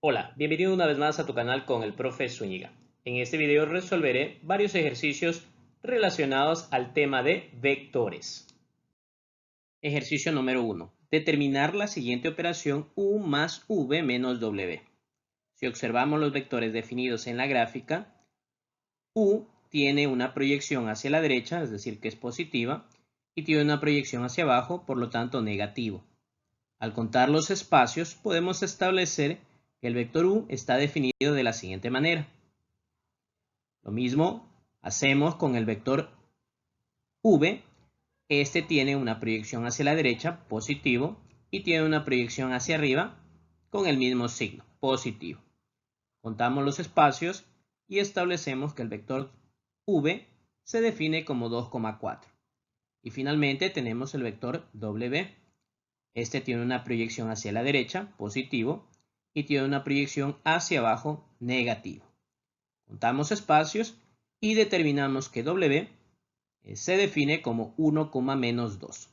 Hola, bienvenido una vez más a tu canal con el profe Zúñiga. En este video resolveré varios ejercicios relacionados al tema de vectores. Ejercicio número 1. Determinar la siguiente operación U más V menos W. Si observamos los vectores definidos en la gráfica, U tiene una proyección hacia la derecha, es decir, que es positiva, y tiene una proyección hacia abajo, por lo tanto negativo. Al contar los espacios, podemos establecer que el vector U está definido de la siguiente manera. Lo mismo hacemos con el vector V. Este tiene una proyección hacia la derecha, positivo, y tiene una proyección hacia arriba con el mismo signo, positivo. Contamos los espacios y establecemos que el vector V se define como 2,4. Y finalmente tenemos el vector W. Este tiene una proyección hacia la derecha, positivo, y tiene una proyección hacia abajo, negativo. Contamos espacios y determinamos que W se define como 1, menos 2.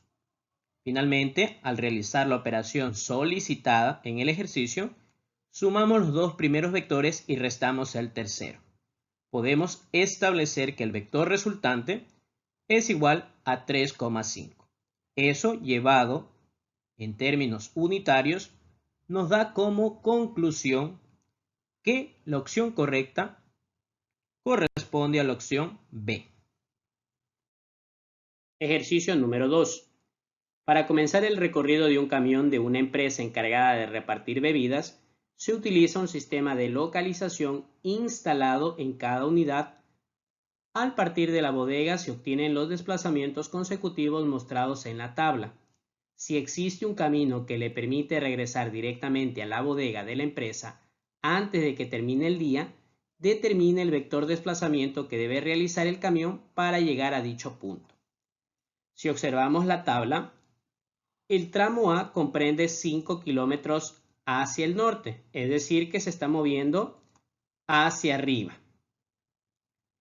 Finalmente, al realizar la operación solicitada en el ejercicio, sumamos los dos primeros vectores y restamos el tercero. Podemos establecer que el vector resultante es igual a 3,5. Eso llevado en términos unitarios nos da como conclusión que la opción correcta corresponde a la opción B. Ejercicio número 2. Para comenzar el recorrido de un camión de una empresa encargada de repartir bebidas, se utiliza un sistema de localización instalado en cada unidad. Al partir de la bodega se obtienen los desplazamientos consecutivos mostrados en la tabla. Si existe un camino que le permite regresar directamente a la bodega de la empresa antes de que termine el día, determine el vector desplazamiento que debe realizar el camión para llegar a dicho punto. Si observamos la tabla, el tramo A comprende 5 kilómetros hacia el norte, es decir, que se está moviendo hacia arriba.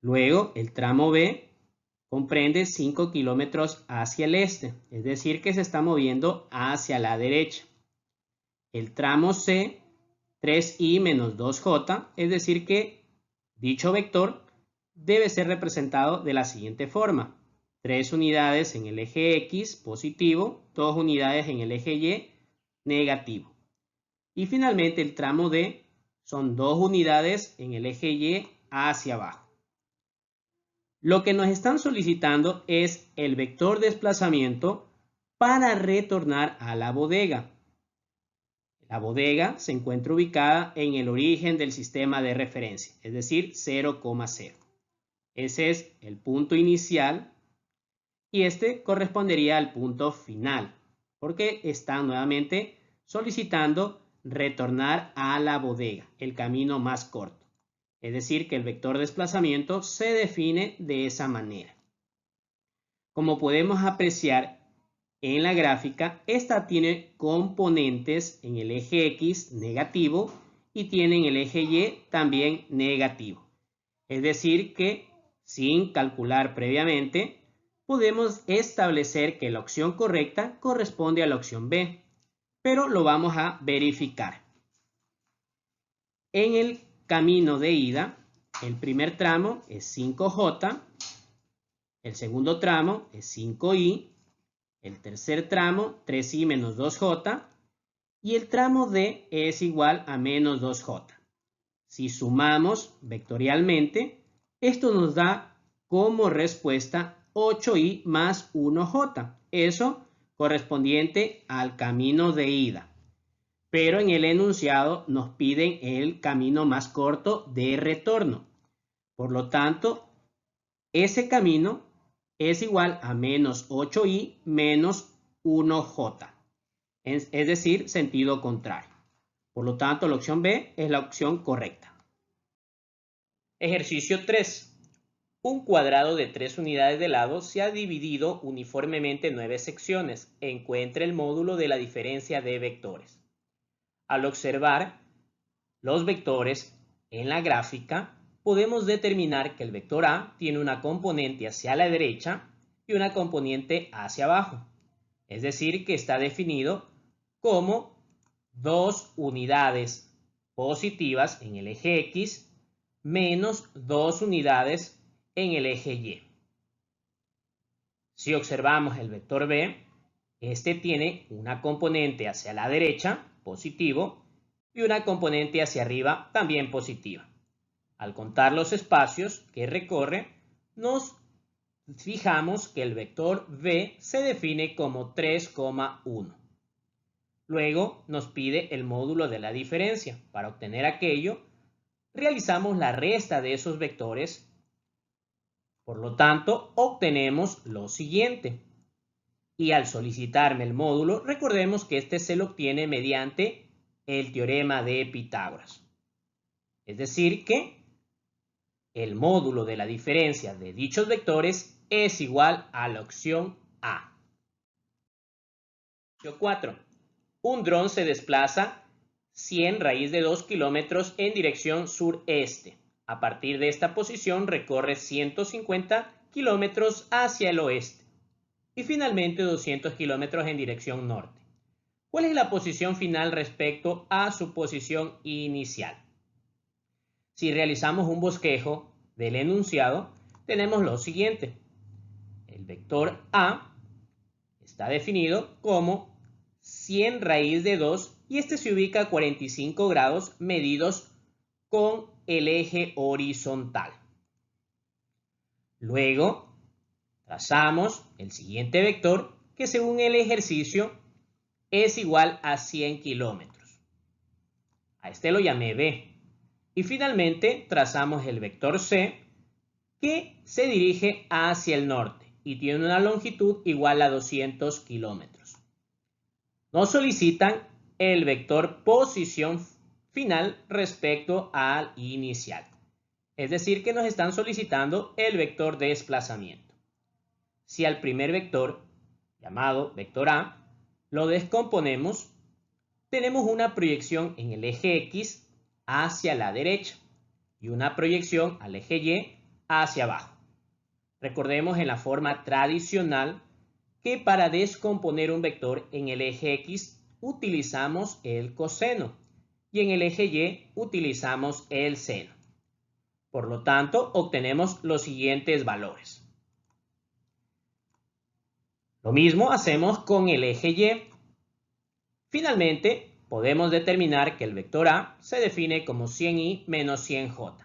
Luego, el tramo B comprende 5 kilómetros hacia el este, es decir, que se está moviendo hacia la derecha. El tramo C, 3i menos 2j, es decir, que dicho vector debe ser representado de la siguiente forma. 3 unidades en el eje X positivo, 2 unidades en el eje Y negativo. Y finalmente el tramo D son 2 unidades en el eje Y hacia abajo. Lo que nos están solicitando es el vector desplazamiento para retornar a la bodega. La bodega se encuentra ubicada en el origen del sistema de referencia, es decir, 0,0. Ese es el punto inicial y este correspondería al punto final, porque están nuevamente solicitando retornar a la bodega, el camino más corto. Es decir, que el vector desplazamiento se define de esa manera. Como podemos apreciar en la gráfica, esta tiene componentes en el eje X negativo y tiene en el eje Y también negativo. Es decir, que sin calcular previamente, podemos establecer que la opción correcta corresponde a la opción B, pero lo vamos a verificar. En el camino de ida, el primer tramo es 5J, el segundo tramo es 5I, el tercer tramo 3I menos 2J y el tramo D es igual a menos 2J. Si sumamos vectorialmente, esto nos da como respuesta 8I más 1J. Eso correspondiente al camino de ida. Pero en el enunciado nos piden el camino más corto de retorno. Por lo tanto, ese camino es igual a menos 8i menos 1j. Es decir, sentido contrario. Por lo tanto, la opción B es la opción correcta. Ejercicio 3. Un cuadrado de 3 unidades de lado se ha dividido uniformemente en 9 secciones. Encuentre el módulo de la diferencia de vectores. Al observar los vectores en la gráfica, podemos determinar que el vector A tiene una componente hacia la derecha y una componente hacia abajo. Es decir, que está definido como 2 unidades positivas en el eje X menos 2 unidades en el eje Y. Si observamos el vector B, este tiene una componente hacia la derecha, positivo, y una componente hacia arriba, también positiva. Al contar los espacios que recorre, nos fijamos que el vector B se define como 3,1. Luego nos pide el módulo de la diferencia. Para obtener aquello, realizamos la resta de esos vectores. Por lo tanto, obtenemos lo siguiente. Y al solicitarme el módulo, recordemos que este se lo obtiene mediante el teorema de Pitágoras. Es decir que el módulo de la diferencia de dichos vectores es igual a la opción A. 4. Un dron se desplaza 100 raíz de 2 kilómetros en dirección sureste. A partir de esta posición recorre 150 kilómetros hacia el oeste y finalmente 200 kilómetros en dirección norte. ¿Cuál es la posición final respecto a su posición inicial? Si realizamos un bosquejo del enunciado, tenemos lo siguiente. El vector A está definido como 100 raíz de 2 y este se ubica a 45 grados medidos con el eje horizontal. Luego, trazamos el siguiente vector que según el ejercicio es igual a 100 kilómetros. A este lo llamé B. Y finalmente trazamos el vector C que se dirige hacia el norte y tiene una longitud igual a 200 kilómetros. Nos solicitan el vector posición final respecto al inicial. Es decir, que nos están solicitando el vector de desplazamiento. Si al primer vector, llamado vector A, lo descomponemos, tenemos una proyección en el eje X hacia la derecha y una proyección al eje Y hacia abajo. Recordemos en la forma tradicional que para descomponer un vector en el eje X utilizamos el coseno y en el eje Y utilizamos el seno. Por lo tanto, obtenemos los siguientes valores. Lo mismo hacemos con el eje Y. Finalmente, podemos determinar que el vector A se define como 100i menos 100j.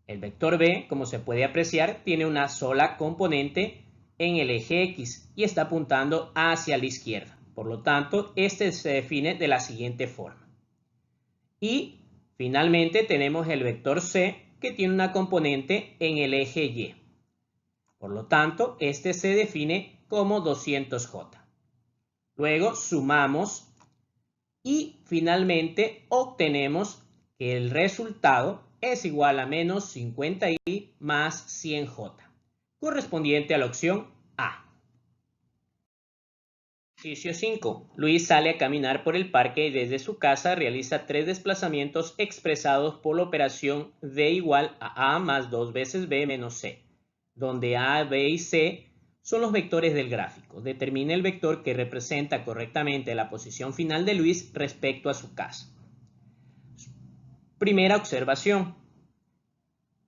El vector B, como se puede apreciar, tiene una sola componente en el eje X y está apuntando hacia la izquierda. Por lo tanto, este se define de la siguiente forma. Y finalmente tenemos el vector C que tiene una componente en el eje Y. Por lo tanto, este se define como 200j. Luego sumamos y finalmente obtenemos que el resultado es igual a menos 50i más 100j, correspondiente a la opción A. Ejercicio 5. Luis sale a caminar por el parque y desde su casa realiza 3 desplazamientos expresados por la operación D igual a A más 2 veces B menos C, donde A, B y C son los vectores del gráfico. Determine el vector que representa correctamente la posición final de Luis respecto a su casa. Primera observación.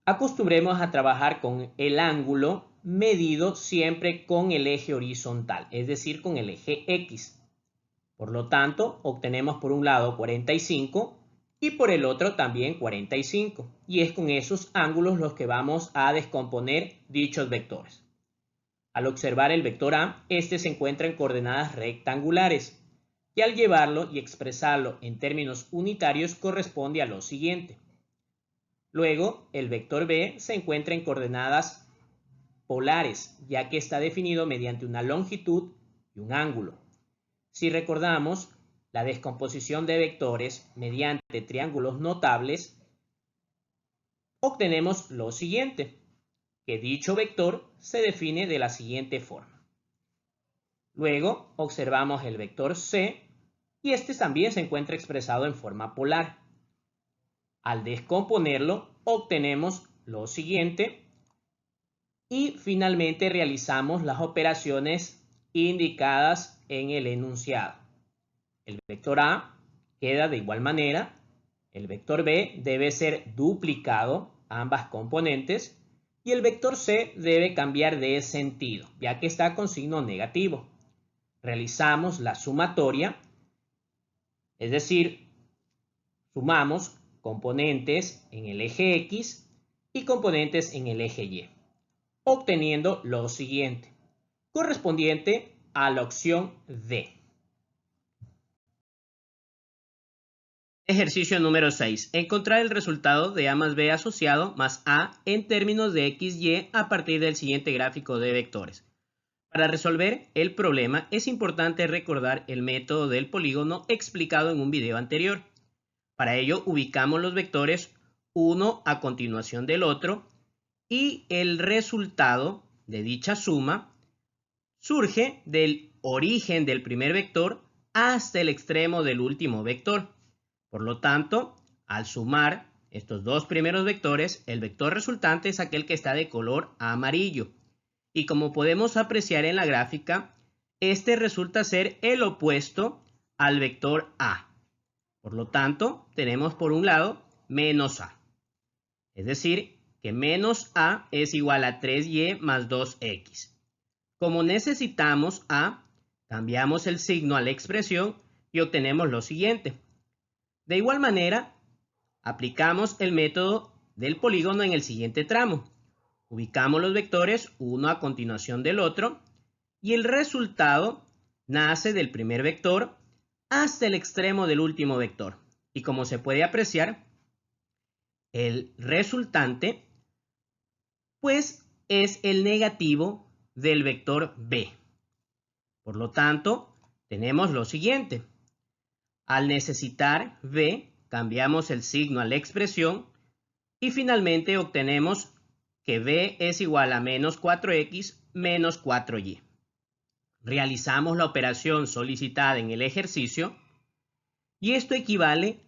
Acostumbremos a trabajar con el ángulo medido siempre con el eje horizontal, es decir, con el eje X. Por lo tanto, obtenemos por un lado 45 y por el otro también 45. Y es con esos ángulos los que vamos a descomponer dichos vectores. Al observar el vector A, este se encuentra en coordenadas rectangulares y al llevarlo y expresarlo en términos unitarios corresponde a lo siguiente. Luego, el vector B se encuentra en coordenadas polares, ya que está definido mediante una longitud y un ángulo. Si recordamos, la descomposición de vectores mediante triángulos notables, obtenemos lo siguiente, que dicho vector se define de la siguiente forma. Luego observamos el vector C y este también se encuentra expresado en forma polar. Al descomponerlo obtenemos lo siguiente y finalmente realizamos las operaciones indicadas en el enunciado. El vector A queda de igual manera El vector b debe ser duplicado, ambas componentes, y el vector c debe cambiar de sentido, ya que está con signo negativo. Realizamos la sumatoria, es decir, sumamos componentes en el eje X y componentes en el eje Y, obteniendo lo siguiente, correspondiente a la opción D. Ejercicio número 6. Encontrar el resultado de A más B asociado más A en términos de X, Y a partir del siguiente gráfico de vectores. Para resolver el problema es importante recordar el método del polígono explicado en un video anterior. Para ello ubicamos los vectores uno a continuación del otro y el resultado de dicha suma surge del origen del primer vector hasta el extremo del último vector. Por lo tanto, al sumar estos dos primeros vectores, el vector resultante es aquel que está de color amarillo. Y como podemos apreciar en la gráfica, este resulta ser el opuesto al vector A. Por lo tanto, tenemos por un lado menos A. Es decir, que menos A es igual a 3y más 2x. Como necesitamos A, cambiamos el signo a la expresión y obtenemos lo siguiente. De igual manera, aplicamos el método del polígono en el siguiente tramo. Ubicamos los vectores uno a continuación del otro y el resultado nace del primer vector hasta el extremo del último vector. Y como se puede apreciar, el resultante pues es el negativo del vector b. Por lo tanto, tenemos lo siguiente. Al necesitar b, cambiamos el signo a la expresión y finalmente obtenemos que b es igual a menos 4x menos 4y. Realizamos la operación solicitada en el ejercicio y esto equivale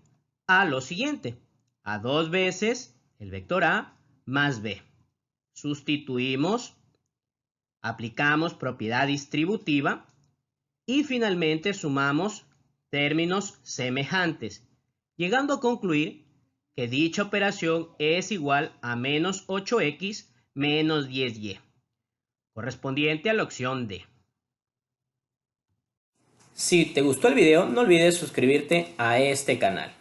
a lo siguiente, a 2 veces el vector a más b. Sustituimos, aplicamos propiedad distributiva y finalmente sumamos términos semejantes, llegando a concluir que dicha operación es igual a menos 8x menos 10y, correspondiente a la opción D. Si te gustó el video, no olvides suscribirte a este canal.